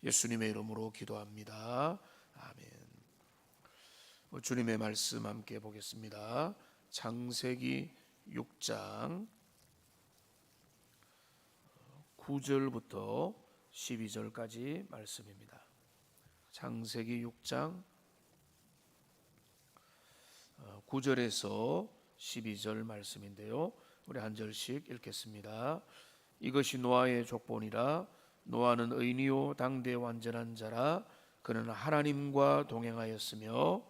예수님의 이름으로 기도합니다. 아멘. 주님의 말씀 함께 보겠습니다. 창세기 6장 9절부터 12절까지 말씀입니다. 창세기 6장 9절에서 12절 말씀인데요, 우리 한 절씩 읽겠습니다. 이것이 노아의 족본이라. 노아는 의인이요 당대 완전한 자라. 그는 하나님과 동행하였으며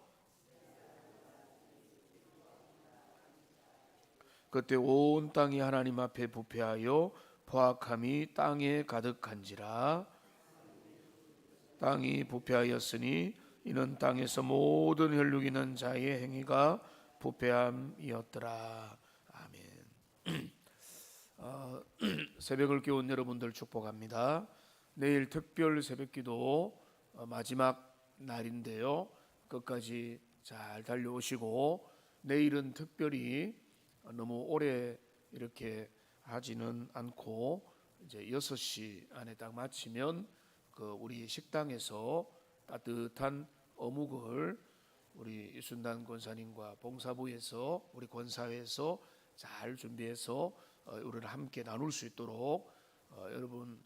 그때 온 땅이 하나님 앞에 부패하여 포악함이 땅에 가득한지라. 땅이 부패하였으니 이는 땅에서 모든 혈육 있는 자의 행위가 부패함이었더라. 아멘. 새벽을 깨운 여러분들 축복합니다. 내일 특별 새벽기도 마지막 날인데요, 끝까지 잘 달려오시고, 내일은 특별히 너무 오래 이렇게 하지는 않고 이제 6시 안에 딱 마치면 우리 식당에서 따뜻한 어묵을 우리 이순단 권사님과 봉사부에서 우리 권사회에서 잘 준비해서 우리를 함께 나눌 수 있도록 여러분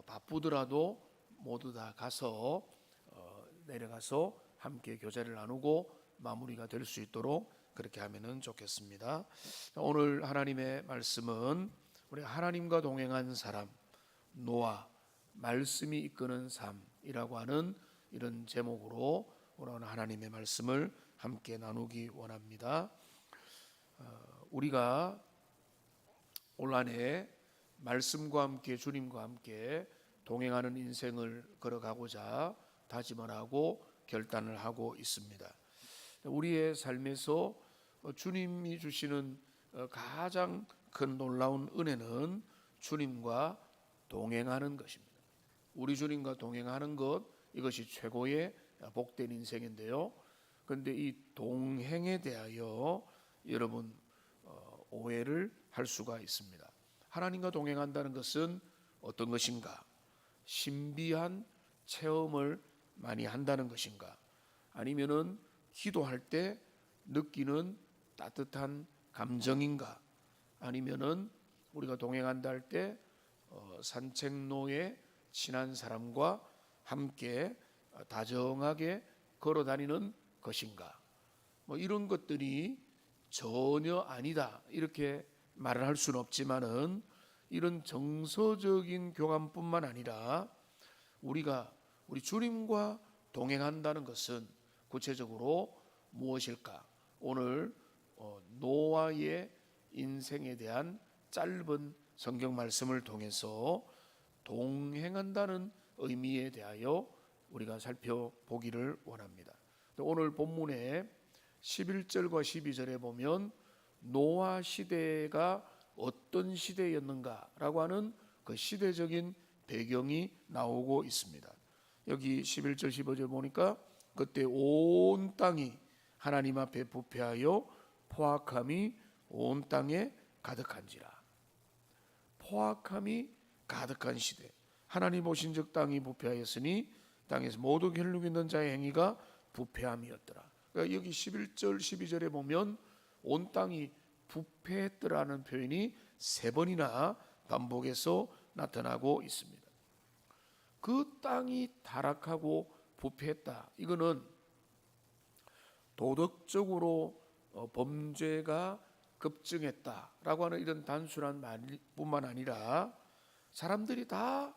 바쁘더라도 모두 다 가서 내려가서 함께 교제를 나누고 마무리가 될 수 있도록 그렇게 하면은 좋겠습니다. 오늘 하나님의 말씀은 우리 하나님과 동행한 사람, 노아, 말씀이 이끄는 삶이라고 하는 이런 제목으로 오늘 하나님의 말씀을 함께 나누기 원합니다. 우리가 올 한해 말씀과 함께 주님과 함께 동행하는 인생을 걸어가고자 다짐을 하고 결단을 하고 있습니다. 우리의 삶에서 주님이 주시는 가장 큰 놀라운 은혜는 주님과 동행하는 것입니다. 우리 주님과 동행하는 것, 이것이 최고의 복된 인생인데요, 그런데 이 동행에 대하여 여러분 오해를 할 수가 있습니다. 하나님과 동행한다는 것은 어떤 것인가? 신비한 체험을 많이 한다는 것인가? 아니면은 기도할 때 느끼는 따뜻한 감정인가? 아니면은 우리가 동행한다 할 때 산책로에 친한 사람과 함께 다정하게 걸어 다니는 것인가? 이런 것들이 전혀 아니다 이렇게 말을 할 수는 없지만은, 이런 정서적인 교감뿐만 아니라 우리가 우리 주님과 동행한다는 것은 구체적으로 무엇일까? 오늘 노아의 인생에 대한 짧은 성경 말씀을 통해서 동행한다는 의미에 대하여 우리가 살펴보기를 원합니다. 오늘 본문에 11절과 12절에 보면 노아 시대가 어떤 시대였는가라고 하는 그 시대적인 배경이 나오고 있습니다. 여기 11절 15절 보니까 그때 온 땅이 하나님 앞에 부패하여 포악함이 온 땅에 가득한지라. 포악함이 가득한 시대. 하나님 보신 즉 땅이 부패하였으니 땅에서 모든 혈육 있는 자의 행위가 부패함이었더라. 그러니까 여기 11절 12절에 보면 온 땅이 부패했더라는 표현이 3번이나 반복해서 나타나고 있습니다. 그 땅이 타락하고 부패했다, 이거는 도덕적으로 범죄가 급증했다라고 하는 이런 단순한 말뿐만 아니라 사람들이 다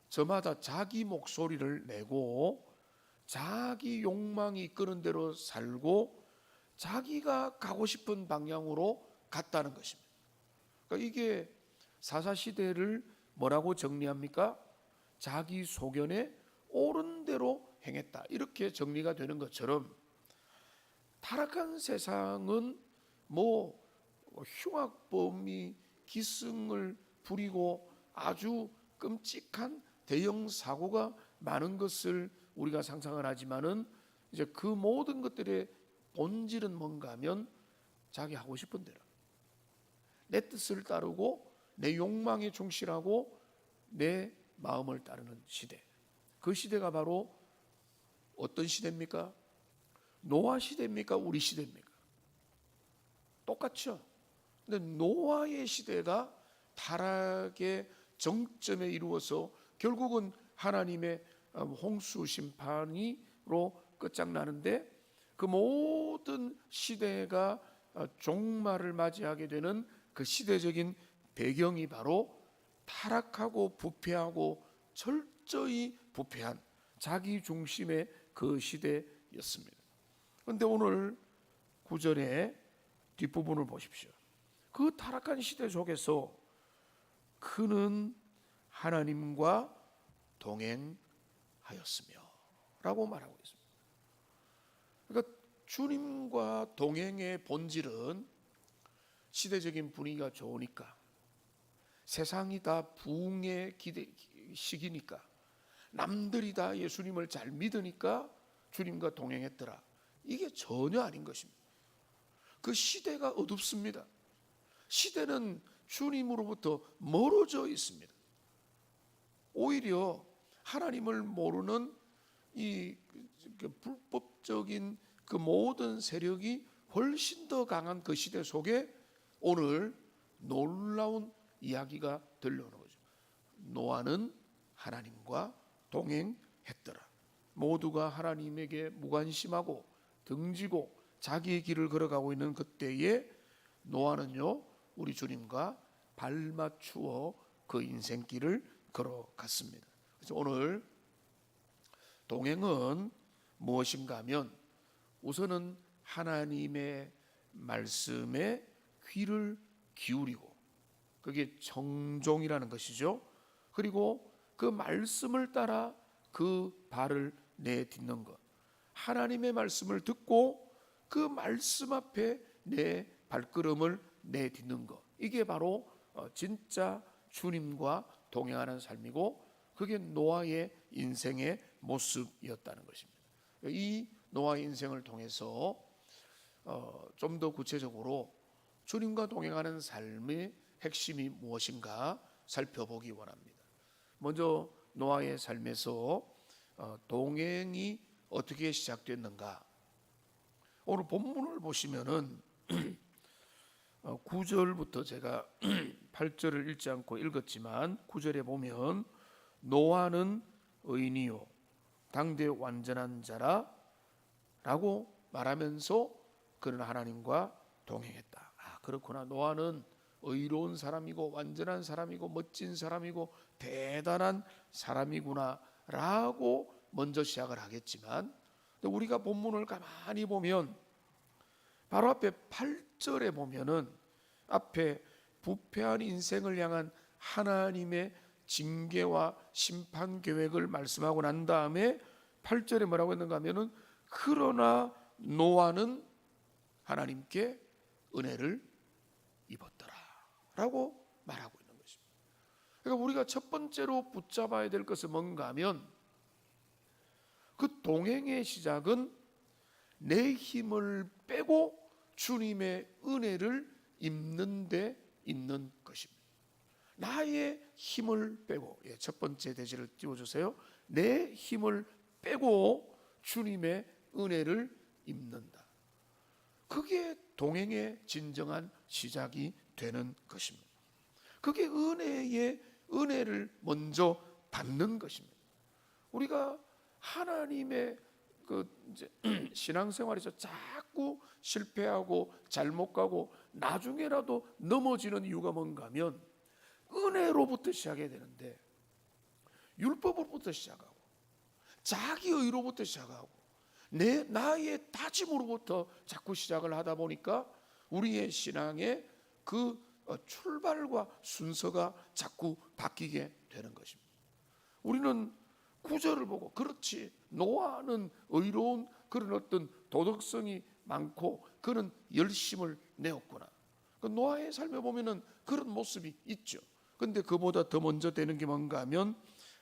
저마다 자기 목소리를 내고 자기 욕망이 이끄는 대로 살고 자기가 가고 싶은 방향으로 갔다는 것입니다. 그러니까 이게 사사시대를 뭐라고 정리합니까? 자기 소견에 옳은 대로 행했다, 이렇게 정리가 되는 것처럼 타락한 세상은 흉악범이 기승을 부리고 아주 끔찍한 대형 사고가 많은 것을 우리가 상상을 하지만은, 이제 그 모든 것들의 본질은 뭔가 하면 자기 하고 싶은 대로 내 뜻을 따르고 내 욕망에 충실하고 내 마음을 따르는 시대. 그 시대가 바로 어떤 시대입니까? 노아 시대입니까? 우리 시대입니까? 똑같죠. 근데 노아의 시대가 타락의 정점에 이루어서 결국은 하나님의 홍수 심판으로 끝장나는데, 그 모든 시대가 종말을 맞이하게 되는 그 시대적인 배경이 바로 타락하고 부패하고 철저히 부패한 자기 중심의 그 시대였습니다. 그런데 오늘 9절의 뒷부분을 보십시오. 그 타락한 시대 속에서 그는 하나님과 동행하였으며 라고 말하고 있습니다. 그러니까 주님과 동행의 본질은 시대적인 분위기가 좋으니까, 세상이 다 부흥의 시기니까, 남들이 다 예수님을 잘 믿으니까 주님과 동행했더라. 이게 전혀 아닌 것입니다. 그 시대가 어둡습니다. 시대는 주님으로부터 멀어져 있습니다. 오히려 하나님을 모르는 이 불법적인 그 모든 세력이 훨씬 더 강한 그 시대 속에 오늘 놀라운 이야기가 들려오는 거죠. 노아는 하나님과 동행했더라. 모두가 하나님에게 무관심하고 등지고 자기의 길을 걸어가고 있는 그때에 노아는요, 우리 주님과 발맞추어 그 인생길을 걸어갔습니다. 그래서 오늘 동행은 무엇인가 하면, 우선은 하나님의 말씀에 귀를 기울이고, 그게 청종이라는 것이죠. 그리고 그 말씀을 따라 그 발을 내딛는 것, 하나님의 말씀을 듣고 그 말씀 앞에 내 발걸음을 내딛는 것, 이게 바로 진짜 주님과 동행하는 삶이고, 그게 노아의 인생의 모습이었다는 것입니다. 이 노아의 인생을 통해서 좀 더 구체적으로 주님과 동행하는 삶의 핵심이 무엇인가 살펴보기 원합니다. 먼저 노아의 삶에서 동행이 어떻게 시작됐는가? 오늘 본문을 보시면은 9절부터 제가 8절을 읽지 않고 읽었지만 9절에 보면 노아는 의인이요 당대 완전한 자라 라고 말하면서 그는 하나님과 동행했다. 그렇구나. 노아는 의로운 사람이고 완전한 사람이고 멋진 사람이고 대단한 사람이구나 라고 먼저 시작을 하겠지만, 우리가 본문을 가만히 보면 바로 앞에 8절에 보면은 앞에 부패한 인생을 향한 하나님의 징계와 심판 계획을 말씀하고 난 다음에 8절에 뭐라고 했는가 하면은 그러나 노아는 하나님께 은혜를 입었더라 라고 말하고 있는 것입니다. 그러니까 우리가 첫 번째로 붙잡아야 될 것은 뭔가 하면, 그 동행의 시작은 내 힘을 빼고 주님의 은혜를 입는 데 있는 것입니다. 나의 힘을 빼고, 첫 번째 대지를 띄워주세요. 내 힘을 빼고 주님의 은혜를 입는다. 그게 동행의 진정한 시작이 되는 것입니다. 그게 은혜를 먼저 받는 것입니다. 우리가 하나님의 이제 신앙생활에서 자꾸 실패하고 잘못 가고 나중에라도 넘어지는 이유가 뭔가 하면 은혜로부터 시작해야 되는데 율법으로부터 시작하고 자기 의로부터 시작하고 나의 다짐으로부터 자꾸 시작을 하다 보니까 우리의 신앙의 그 출발과 순서가 자꾸 바뀌게 되는 것입니다. 우리는 구절을 보고 그렇지, 노아는 의로운 그런 어떤 도덕성이 많고 그는 열심을 내었구나. 노아의 삶에 보면은 그런 모습이 있죠. 그런데 그보다 더 먼저 되는 게 뭔가 하면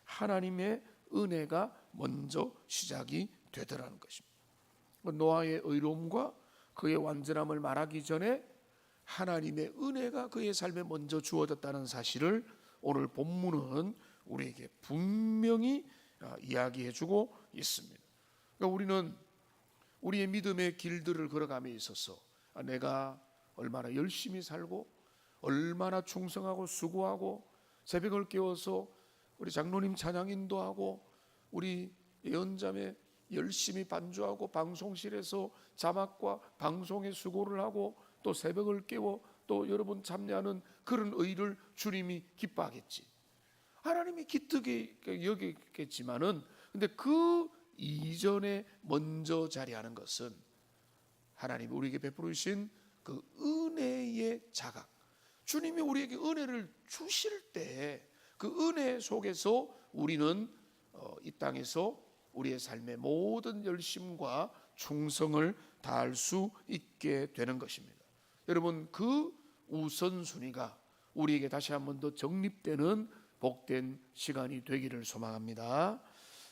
하나님의 은혜가 먼저 시작이 되더라는 것입니다. 노아의 의로움과 그의 완전함을 말하기 전에 하나님의 은혜가 그의 삶에 먼저 주어졌다는 사실을 오늘 본문은 우리에게 분명히 이야기해주고 있습니다. 그러니까 우리는 우리의 믿음의 길들을 걸어감에 있어서 내가 얼마나 열심히 살고 얼마나 충성하고 수고하고 새벽을 깨워서 우리 장로님 찬양 인도하고 우리 예언자매 열심히 반주하고 방송실에서 자막과 방송에 수고를 하고 또 새벽을 깨워 또 여러분 참여하는 그런 의를 주님이 기뻐하겠지. 하나님이 기특히 여기겠지만은 근데 그 이전에 먼저 자리하는 것은 하나님이 우리에게 베풀으신 그 은혜의 자각. 주님이 우리에게 은혜를 주실 때 그 은혜 속에서 우리는 이 땅에서 우리의 삶의 모든 열심과 충성을 다할 수 있게 되는 것입니다. 여러분, 그 우선순위가 우리에게 다시 한 번 더 정립되는 복된 시간이 되기를 소망합니다.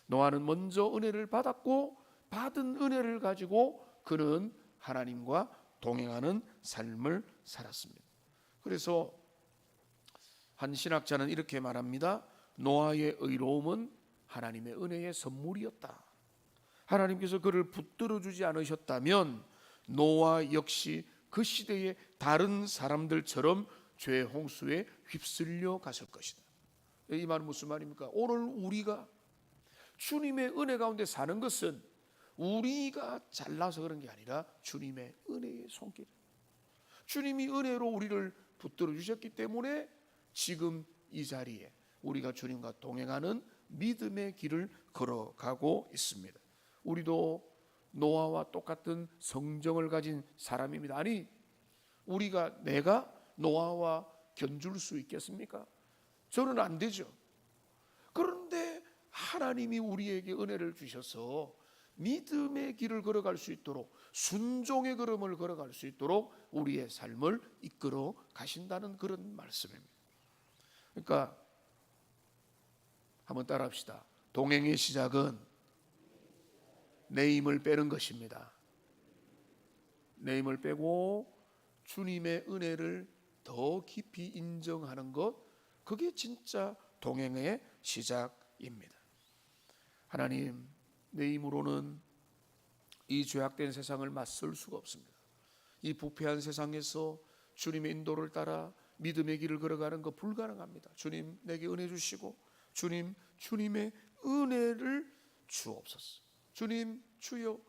노아는 먼저 은혜를 받았고 받은 은혜를 가지고 그는 하나님과 동행하는 삶을 살았습니다. 그래서 한 신학자는 이렇게 말합니다. 노아의 의로움은 하나님의 은혜의 선물이었다. 하나님께서 그를 붙들어 주지 않으셨다면 노아 역시 그 시대의 다른 사람들처럼 죄의 홍수에 휩쓸려 갔을 것이다. 이 말은 무슨 말입니까? 오늘 우리가 주님의 은혜 가운데 사는 것은 우리가 잘나서 그런 게 아니라 주님의 은혜의 손길. 주님이 은혜로 우리를 붙들어 주셨기 때문에 지금 이 자리에 우리가 주님과 동행하는 믿음의 길을 걸어가고 있습니다. 우리도 노아와 똑같은 성정을 가진 사람입니다. 아니, 내가 노아와 견줄 수 있겠습니까? 저는 안 되죠. 그런데 하나님이 우리에게 은혜를 주셔서 믿음의 길을 걸어갈 수 있도록 순종의 걸음을 걸어갈 수 있도록 우리의 삶을 이끌어 가신다는 그런 말씀입니다. 그러니까 한번 따라합시다. 동행의 시작은 내 힘을 빼는 것입니다. 내 힘을 빼고 주님의 은혜를 더 깊이 인정하는 것, 그게 진짜 동행의 시작입니다. 하나님, 내 힘으로는 이 죄악된 세상을 맞설 수가 없습니다. 이 부패한 세상에서 주님의 인도를 따라 믿음의 길을 걸어가는 것 불가능합니다. 주님, 내게 은혜 주시고 주님, 주님의 은혜를 주옵소서. 주님, 주여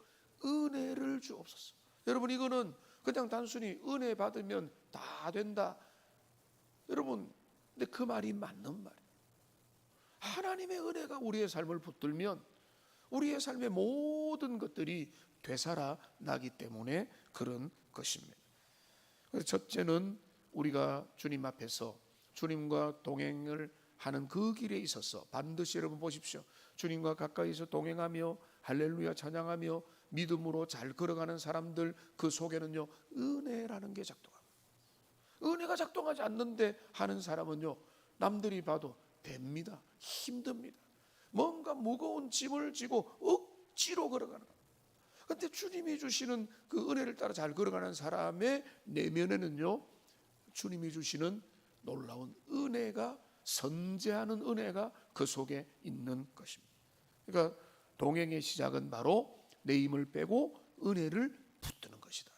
은혜를 주옵소서. 여러분, 이거는 그냥 단순히 은혜 받으면 다 된다. 여러분, 근데 그 말이 맞는 말이에요. 하나님의 은혜가 우리의 삶을 붙들면 우리의 삶의 모든 것들이 되살아나기 때문에 그런 것입니다. 그래서 첫째는 우리가 주님 앞에서 주님과 동행을 하는 그 길에 있어서 반드시 여러분 보십시오. 주님과 가까이서 동행하며 할렐루야 찬양하며 믿음으로 잘 걸어가는 사람들 그 속에는요 은혜라는 게 작동합니다. 은혜가 작동하지 않는데 하는 사람은요 남들이 봐도 됩니다. 힘듭니다. 뭔가 무거운 짐을 지고 억지로 걸어가는 거예요. 그런데 주님이 주시는 그 은혜를 따라 잘 걸어가는 사람의 내면에는요 주님이 주시는 놀라운 은혜가, 선재하는 은혜가 그 속에 있는 것입니다. 그러니까 동행의 시작은 바로 내 힘을 빼고 은혜를 붙드는 것이다.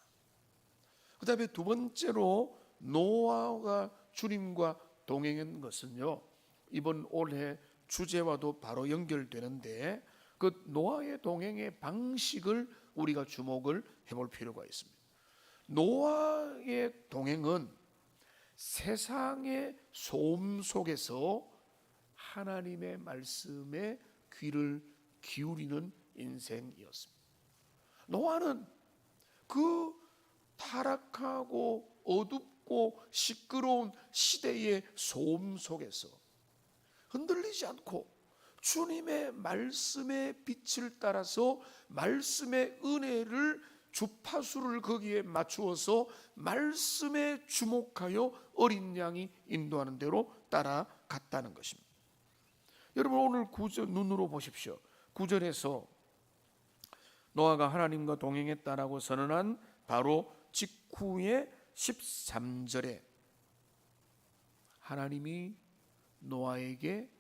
그 다음에 두 번째로 노아가 주님과 동행한 것은요 이번 올해 주제와도 바로 연결되는데 그 노아의 동행의 방식을 우리가 주목을 해볼 필요가 있습니다. 노아의 동행은 세상의 소음 속에서 하나님의 말씀에 귀를 기울이는 인생이었습니다. 노아는 그 타락하고 어둡고 시끄러운 시대의 소음 속에서 흔들리지 않고 주님의 말씀의 빛을 따라서 말씀의 은혜를 주파수를 거기에 맞추어서 말씀에 주목하여 어린 양이 인도하는 대로 따라갔다는 것입니다. 여러분 오늘 9절 눈으로 보십시오. 9절에서 노아가 하나님과 동행했다라고 선언한 바로 직후의 13절에 하나님이 노아에게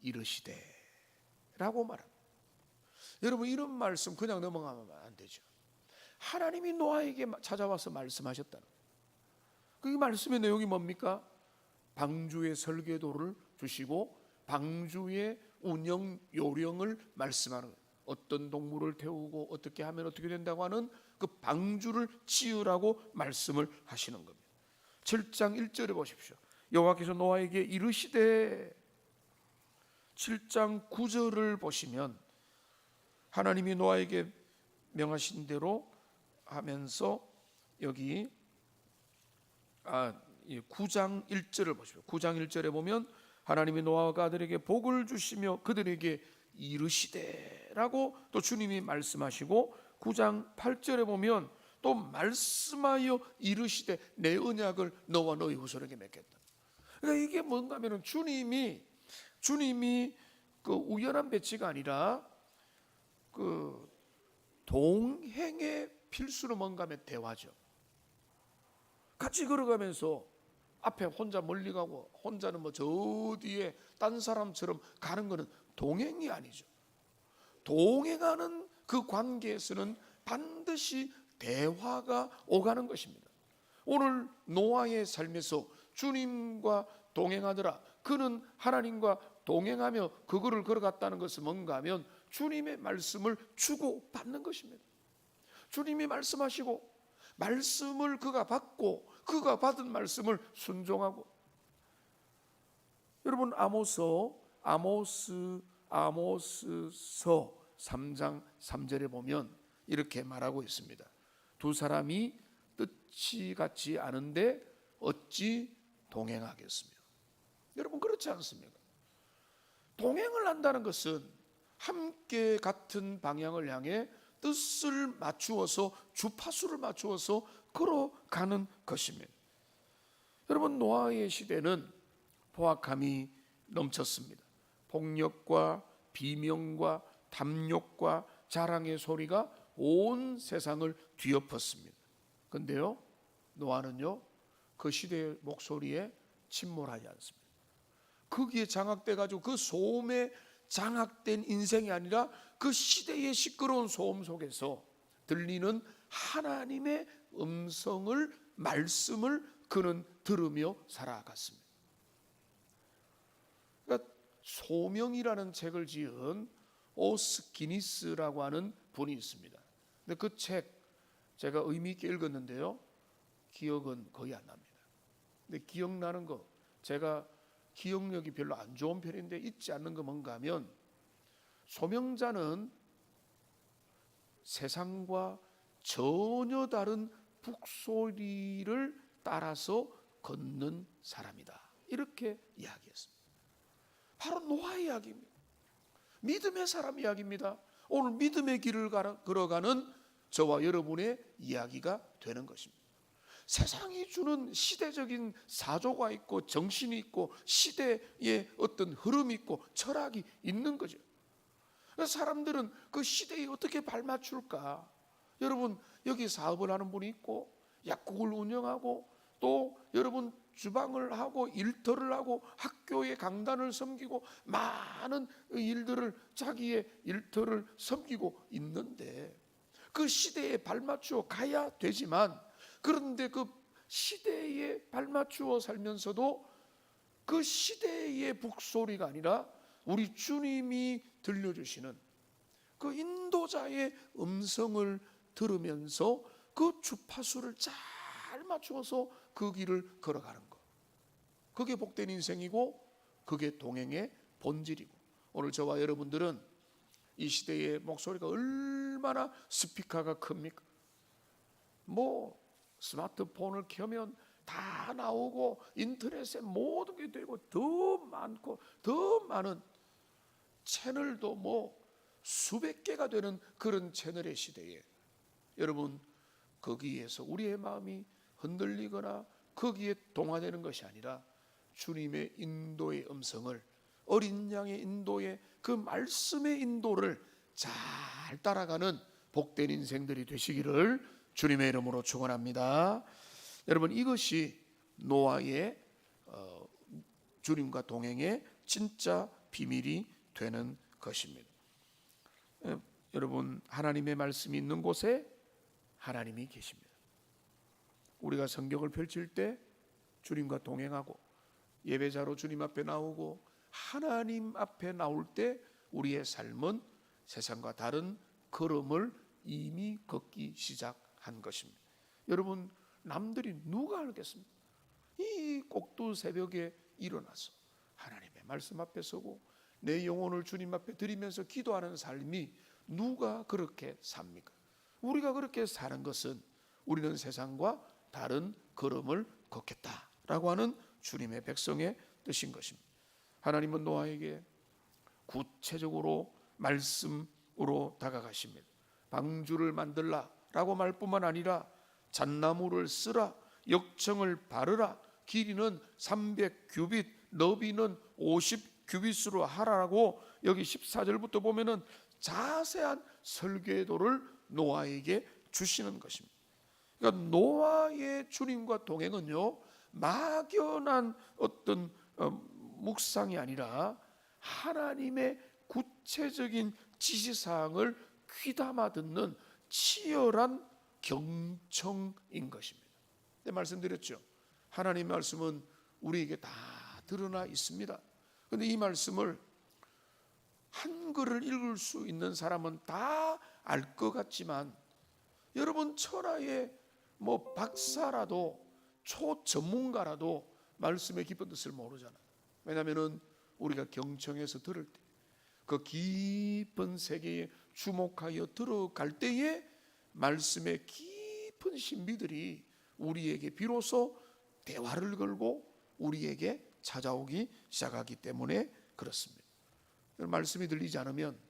이르시되, 라고 말합니다. 여러분, 이런 말씀 그냥 넘어가면 안 되죠. 하나님이 노아에게 찾아와서 말씀하셨다는 거예요. 그 말씀의 내용이 뭡니까? 방주의 설계도를 주시고 방주의 운영 요령을 말씀하는 거예요. 어떤 동물을 태우고 어떻게 하면 어떻게 된다고 하는 그 방주를 지으라고 말씀을 하시는 겁니다. 7장 1절에 보십시오. 여호와께서 노아에게 이르시되, 7장 9절을 보시면 하나님이 노아에게 명하신 대로 하면서 여기 9장 1절을 보십시오. 9장 1절에 보면 하나님이 노아가 아들에게 복을 주시며 그들에게 이르시되라고 또 주님이 말씀하시고, 9장 8절에 보면 또 말씀하여 이르시되 내 언약을 너와 너희 후손에게 맺겠다. 그러니까 이게 뭔가 하면 주님이 그 우연한 배치가 아니라 그 동행의 필수로 뭔가 하면 대화죠. 같이 걸어가면서 앞에 혼자 멀리 가고 혼자는 뭐 저 뒤에 딴 사람처럼 가는 것은 동행이 아니죠. 동행하는 그 관계에서는 반드시 대화가 오가는 것입니다. 오늘 노아의 삶에서 주님과 동행하더라. 그는 하나님과 동행하며 그거를 걸어갔다는 것은 뭔가 하면 주님의 말씀을 주고받는 것입니다. 주님이 말씀하시고 말씀을 그가 받고 그가 받은 말씀을 순종하고. 여러분, 아모스서 3장 3절에 보면 이렇게 말하고 있습니다. 두 사람이 뜻이 같지 않은데 어찌 동행하겠으며. 여러분, 그렇지 않습니까? 동행을 한다는 것은 함께 같은 방향을 향해 뜻을 맞추어서 주파수를 맞추어서 걸어가는 것입니다. 여러분, 노아의 시대는 포악함이 넘쳤습니다. 폭력과 비명과 탐욕과 자랑의 소리가 온 세상을 뒤엎었습니다. 그런데요, 노아는요 그 시대의 목소리에 침몰하지 않습니다. 거기에 장악돼 가지고 그 소음에 장악된 인생이 아니라 그 시대의 시끄러운 소음 속에서 들리는 하나님의 음성을, 말씀을 그는 들으며 살아갔습니다. 그러니까 소명이라는 책을 지은 오스 기니스라고 하는 분이 있습니다. 근데 그 책 제가 의미 있게 읽었는데요, 기억은 거의 안 납니다. 근데 기억나는 거, 제가 기억력이 별로 안 좋은 편인데 잊지 않는 거 뭔가 하면, 소명자는 세상과 전혀 다른 북소리를 따라서 걷는 사람이다, 이렇게 이야기했습니다. 바로 노아의 이야기입니다. 믿음의 사람 이야기입니다. 오늘 믿음의 길을 걸어가는 저와 여러분의 이야기가 되는 것입니다. 세상이 주는 시대적인 사조가 있고 정신이 있고 시대의 어떤 흐름이 있고 철학이 있는 거죠. 그래서 사람들은 그 시대에 어떻게 발맞출까? 여러분, 여기 사업을 하는 분이 있고 약국을 운영하고 또 여러분 주방을 하고 일터를 하고 학교에 강단을 섬기고 많은 일들을, 자기의 일터를 섬기고 있는데 그 시대에 발맞추어 가야 되지만, 그런데 그 시대에 발맞추어 살면서도 그 시대의 북소리가 아니라 우리 주님이 들려주시는 그 인도자의 음성을 들으면서 그 주파수를 잘 맞추어서 그 길을 걸어가는 것, 그게 복된 인생이고 그게 동행의 본질이고, 오늘 저와 여러분들은 이 시대의 목소리가 얼마나 스피커가 큽니까? 뭐 스마트폰을 켜면 다 나오고 인터넷에 모든 게 되고 더 많고 더 많은 채널도 뭐 수백 개가 되는 그런 채널의 시대에, 여러분, 거기에서 우리의 마음이 흔들리거나 거기에 동화되는 것이 아니라 주님의 인도의 음성을, 어린 양의 인도의 그 말씀의 인도를 잘 따라가는 복된 인생들이 되시기를 주님의 이름으로 축원합니다. 여러분, 이것이 노아의 주님과 동행의 진짜 비밀이 되는 것입니다. 여러분, 하나님의 말씀이 있는 곳에 하나님이 계십니다. 우리가 성경을 펼칠 때 주님과 동행하고 예배자로 주님 앞에 나오고 하나님 앞에 나올 때 우리의 삶은 세상과 다른 걸음을 이미 걷기 시작한 것입니다. 여러분, 남들이 누가 알겠습니까? 이 꼭두 새벽에 일어나서 하나님의 말씀 앞에 서고 내 영혼을 주님 앞에 드리면서 기도하는 삶이 누가 그렇게 삽니까? 우리가 그렇게 사는 것은 우리는 세상과 다른 걸음을 걷겠다라고 하는 주님의 백성의 뜻인 것입니다. 하나님은 노아에게 구체적으로 말씀으로 다가가십니다. 방주를 만들라라고 말뿐만 아니라 잣나무를 쓰라, 역청을 바르라, 길이는 300규빗, 너비는 50규빗으로 하라고 여기 14절부터 보면은 자세한 설계도를 노아에게 주시는 것입니다. 그러니까 노아의 주님과 동행은요, 막연한 어떤 묵상이 아니라 하나님의 구체적인 지시사항을 귀담아 듣는 치열한 경청인 것입니다. 네, 말씀드렸죠. 하나님의 말씀은 우리에게 다 드러나 있습니다. 그런데 이 말씀을 한글을 읽을 수 있는 사람은 다 알 것 같지만 여러분, 천하의 박사라도 초전문가라도 말씀의 깊은 뜻을 모르잖아요. 왜냐하면 우리가 경청해서 들을 때 그 깊은 세계에 주목하여 들어갈 때에 말씀의 깊은 신비들이 우리에게 비로소 대화를 걸고 우리에게 찾아오기 시작하기 때문에 그렇습니다. 말씀이 들리지 않으면,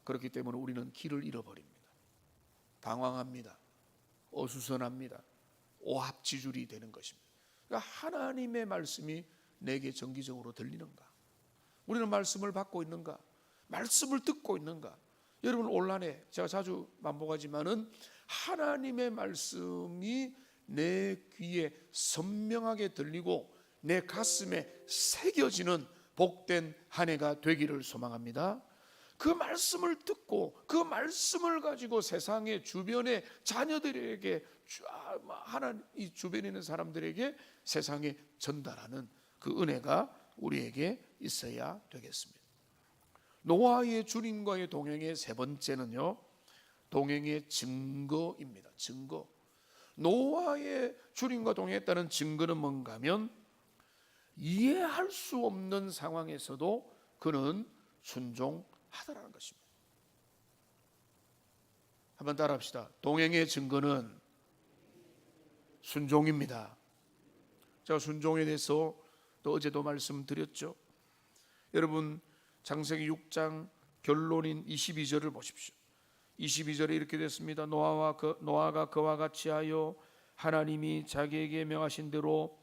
그렇기 때문에 우리는 길을 잃어버립니다. 방황합니다. 어수선합니다. 오합지졸이 되는 것입니다. 그러니까 하나님의 말씀이 내게 정기적으로 들리는가? 우리는 말씀을 받고 있는가? 말씀을 듣고 있는가? 여러분, 온란에 제가 자주 반복하지만은 하나님의 말씀이 내 귀에 선명하게 들리고 내 가슴에 새겨지는 복된 한 해가 되기를 소망합니다. 그 말씀을 듣고 그 말씀을 가지고 세상의 주변의 자녀들에게, 하나님 이 주변에 있는 사람들에게 세상에 전달하는 그 은혜가 우리에게 있어야 되겠습니다. 노아의 주님과의 동행의 세 번째는요, 동행의 증거입니다. 증거. 노아의 주님과 동행했다는 증거는 뭔가 하면 이해할 수 없는 상황에서도 그는 순종하더라는 것입니다. 한번 따라합시다. 동행의 증거는 순종입니다. 제가 순종에 대해서 또 어제도 말씀드렸죠. 여러분, 창세기 6장 결론인 22절을 보십시오. 22절에 이렇게 됐습니다. 노아가 그와 같이 하여 하나님이 자기에게 명하신 대로,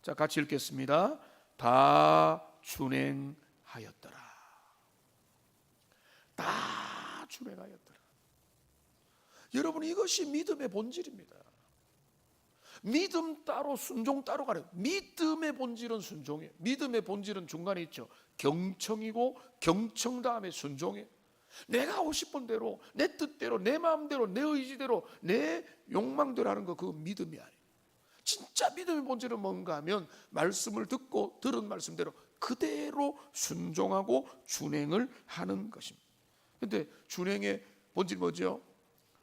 자, 같이 읽겠습니다. 다 준행하였더라. 다 준행하였더라. 여러분, 이것이 믿음의 본질입니다. 믿음 따로 순종 따로가 아니에요. 믿음의 본질은 순종이에요. 믿음의 본질은 중간에 있죠. 경청이고 경청 다음에 순종이에요. 내가 하고 싶은 대로, 내 뜻대로, 내 마음대로, 내 의지대로, 내 욕망대로 하는 거, 그거 믿음이 아니에요. 진짜 믿음의 본질은 뭔가 하면 말씀을 듣고 들은 말씀대로 그대로 순종하고 준행을 하는 것입니다. 그런데 준행의 본질 뭐죠?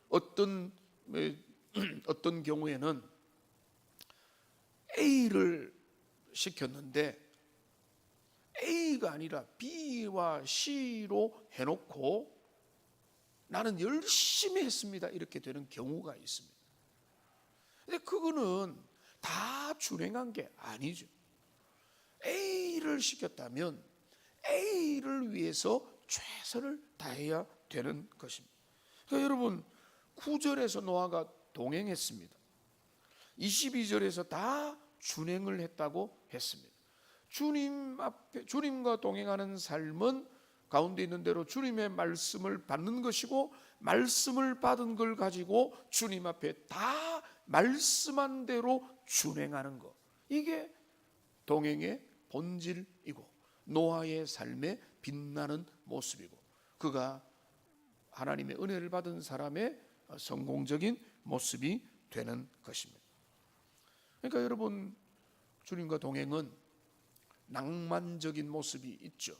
어떤 경우에는 A를 시켰는데 A가 아니라 B와 C로 해놓고 나는 열심히 했습니다, 이렇게 되는 경우가 있습니다. 근데 그거는 다 준행한 게 아니죠. A를 시켰다면 A를 위해서 최선을 다해야 되는 것입니다. 그러니까 여러분, 9절에서 노아가 동행했습니다. 22절에서 다 준행을 했다고 했습니다. 주님 앞에, 주님과 동행하는 삶은 가운데 있는 대로 주님의 말씀을 받는 것이고, 말씀을 받은 걸 가지고 주님 앞에 다 말씀한 대로 준행하는 것, 이게 동행의 본질이고 노아의 삶의 빛나는 모습이고, 그가 하나님의 은혜를 받은 사람의 성공적인 모습이 되는 것입니다. 그러니까 여러분, 주님과 동행은 낭만적인 모습이 있죠.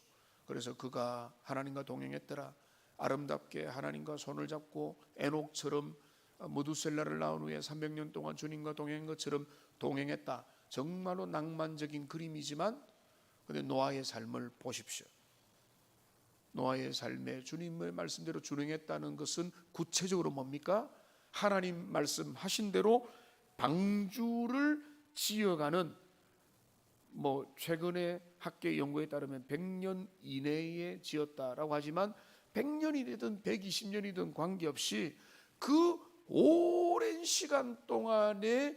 그래서 그가 하나님과 동행했더라, 아름답게 하나님과 손을 잡고 에녹처럼 무두셀라를 낳은 후에 300년 동안 주님과 동행한 것처럼 동행했다. 정말로 낭만적인 그림이지만, 근데 노아의 삶을 보십시오. 노아의 삶에 주님의 말씀대로 준행했다는 것은 구체적으로 뭡니까? 하나님 말씀하신 대로 방주를 지어가는, 최근에 학계 연구에 따르면 100년 이내에 지었다라고 하지만 100년이 되든 120년이든 관계없이 그 오랜 시간 동안에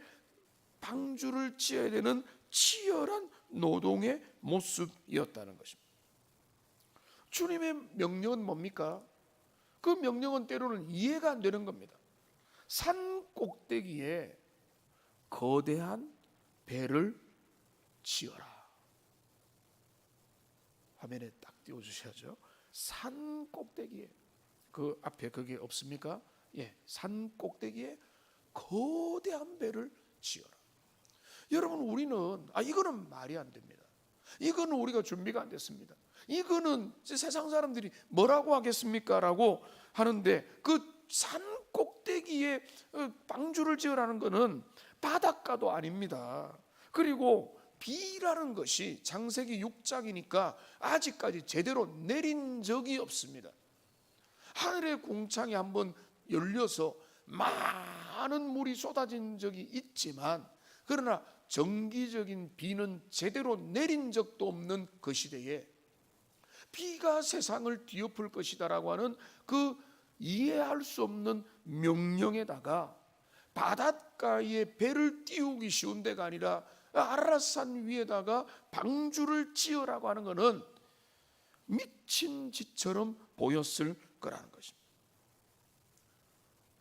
방주를 지어야 되는 치열한 노동의 모습이었다는 것입니다. 주님의 명령은 뭡니까? 그 명령은 때로는 이해가 안 되는 겁니다. 산 꼭대기에 거대한 배를 지어라. 화면에 딱 띄워주셔야죠. 산 꼭대기에, 그 앞에 그게 없습니까? 예, 산 꼭대기에 거대한 배를 지어라. 여러분, 우리는 이거는 말이 안 됩니다. 이거는 우리가 준비가 안 됐습니다. 이거는 세상 사람들이 뭐라고 하겠습니까? 라고 하는데, 그 산 꼭대기에 방주를 지으라는 것은 바닷가도 아닙니다. 그리고 비라는 것이 창세기 6장이니까 아직까지 제대로 내린 적이 없습니다. 하늘의 궁창이 한번 열려서 많은 물이 쏟아진 적이 있지만, 그러나 정기적인 비는 제대로 내린 적도 없는 그 시대에 비가 세상을 뒤엎을 것이다라고 하는 그 이해할 수 없는 명령에다가 바닷가에 배를 띄우기 쉬운 데가 아니라 아라산 위에다가 방주를 지으라고 하는 것은 미친 짓처럼 보였을 거라는 것입니다.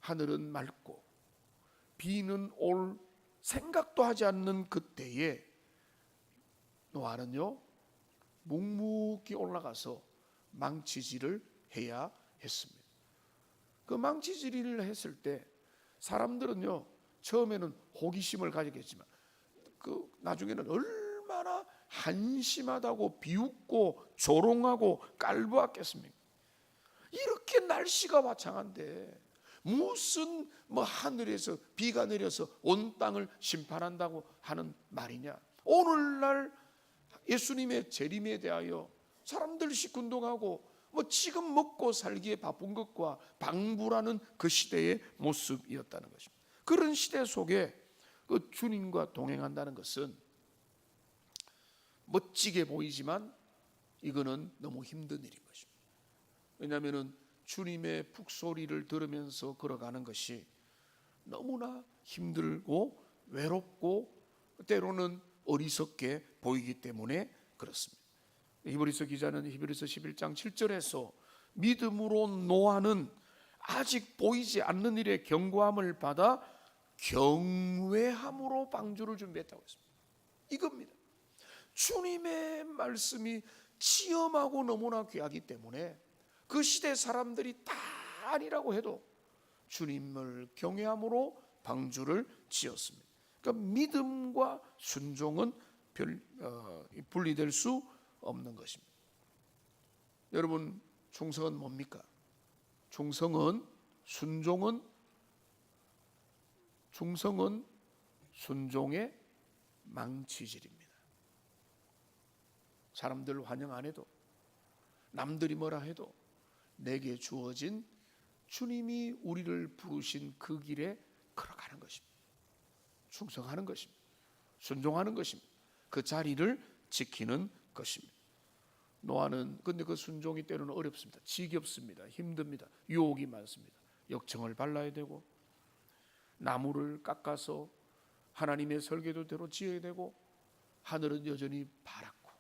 하늘은 맑고 비는 올 생각도 하지 않는 그때에 노아는요, 묵묵히 올라가서 망치질을 해야 했습니다. 그 망치질을 했을 때 사람들은요, 처음에는 호기심을 가지겠지만 그 나중에는 얼마나 한심하다고 비웃고 조롱하고 깔보았겠습니까? 이렇게 날씨가 화창한데 무슨 하늘에서 비가 내려서 온 땅을 심판한다고 하는 말이냐? 오늘날 예수님의 재림에 대하여 사람들 시큰둥하고 지금 먹고 살기에 바쁜 것과 방불하는 그 시대의 모습이었다는 것입니다. 그런 시대 속에 그 주님과 동행한다는 것은 멋지게 보이지만 이거는 너무 힘든 일인 것입니다. 왜냐하면 주님의 북소리를 들으면서 걸어가는 것이 너무나 힘들고 외롭고 때로는 어리석게 보이기 때문에 그렇습니다. 히브리서 기자는 히브리서 11장 7절에서 믿음으로 노아는 아직 보이지 않는 일에 경고함을 받아 경외함으로 방주를 준비했다고 했습니다. 이겁니다. 주님의 말씀이 치엄하고 너무나 귀하기 때문에 그 시대 사람들이 다 아니라고 해도 주님을 경외함으로 방주를 지었습니다. 그러니까 믿음과 순종은 분리될 수 없는 것입니다. 여러분, 충성은 뭡니까? 충성은 순종의 망치질입니다. 사람들 환영 안 해도, 남들이 뭐라 해도 내게 주어진 주님이 우리를 부르신 그 길에 걸어가는 것입니다. 충성하는 것입니다. 순종하는 것입니다. 그 자리를 지키는 것입니다. 노아는 근데 그 순종이 때로는 어렵습니다. 지겹습니다. 힘듭니다. 유혹이 많습니다. 역청을 발라야 되고 나무를 깎아서 하나님의 설계도대로 지어야 되고 하늘은 여전히 파랗고,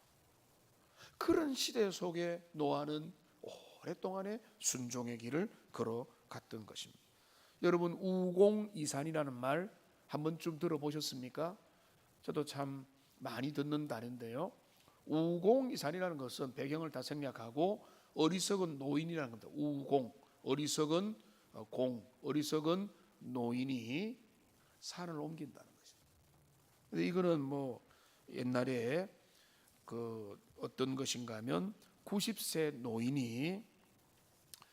그런 시대 속에 노아는 오랫동안의 순종의 길을 걸어갔던 것입니다. 여러분, 우공이산이라는 말 한 번쯤 들어보셨습니까? 저도 참 많이 듣는 단어인데요. 우공이산이라는 것은 배경을 다 생략하고 어리석은 노인이라는 겁니다. 우공, 어리석은 어리석은 노인이 산을 옮긴다는 것입니다. 근데 이거는 뭐 옛날에 그 어떤 것인가 하면 90세 노인이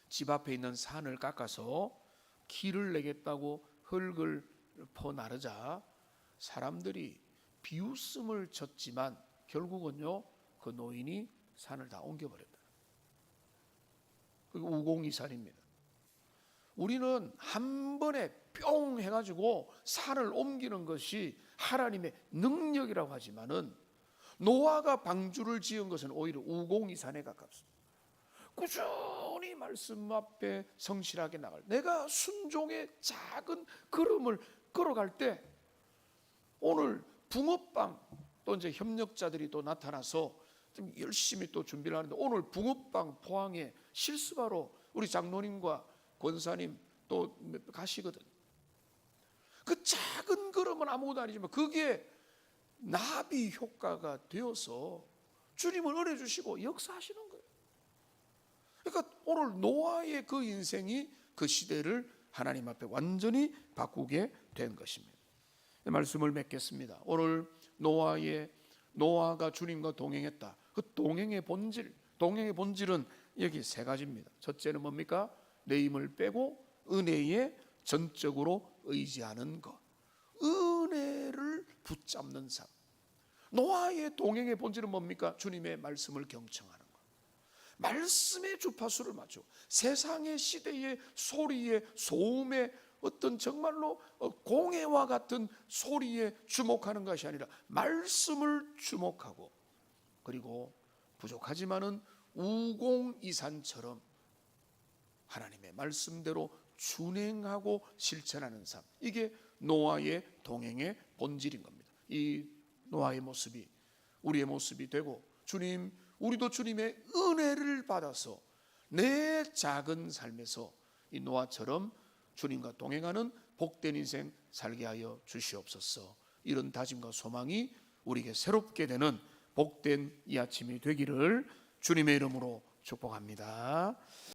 집 앞에 있는 산을 깎아서 길을 내겠다고 흙을 퍼 나르자 사람들이 비웃음을 쳤지만 결국은요 그 노인이 산을 다 옮겨버렸다. 그게 우공이산입니다. 우리는 한 번에 뿅 해가지고 산을 옮기는 것이 하나님의 능력이라고 하지만은 노아가 방주를 지은 것은 오히려 우공이산에 가깝습니다. 꾸준히 말씀 앞에 성실하게 나갈, 내가 순종의 작은 걸음을 걸어갈 때 오늘 붕어빵 또 이제 협력자들이 또 나타나서 좀 열심히 또 준비를 하는데 오늘 붕어빵 포항에 실습하러 우리 장로님과 권사님 또 가시거든. 그 작은 걸음은 아무것도 아니지만 그게 나비 효과가 되어서 주님을 은혜 주시고 역사하시는 거예요. 그러니까 오늘 노아의 그 인생이 그 시대를 하나님 앞에 완전히 바꾸게 된 것입니다. 말씀을 맺겠습니다. 오늘 노아가 주님과 동행했다. 그 동행의 본질은 여기 세 가지입니다. 첫째는 뭡니까? 내 힘을 빼고 은혜에 전적으로 의지하는 것. 은혜를 붙잡는 삶. 노아의 동행의 본질은 뭡니까? 주님의 말씀을 경청하는 것. 말씀의 주파수를 맞추고 세상의 시대의 소리에 소음에 어떤 정말로 공해와 같은 소리에 주목하는 것이 아니라 말씀을 주목하고 그리고 부족하지만은 우공이산처럼 하나님의 말씀대로 준행하고 실천하는 삶. 이게 노아의 동행의 본질인 겁니다. 이 노아의 모습이 우리의 모습이 되고 우리도 주님의 은혜를 받아서 내 작은 삶에서 이 노아처럼 주님과 동행하는 복된 인생 살게 하여 주시옵소서. 이런 다짐과 소망이 우리에게 새롭게 되는 복된 이 아침이 되기를 주님의 이름으로 축복합니다.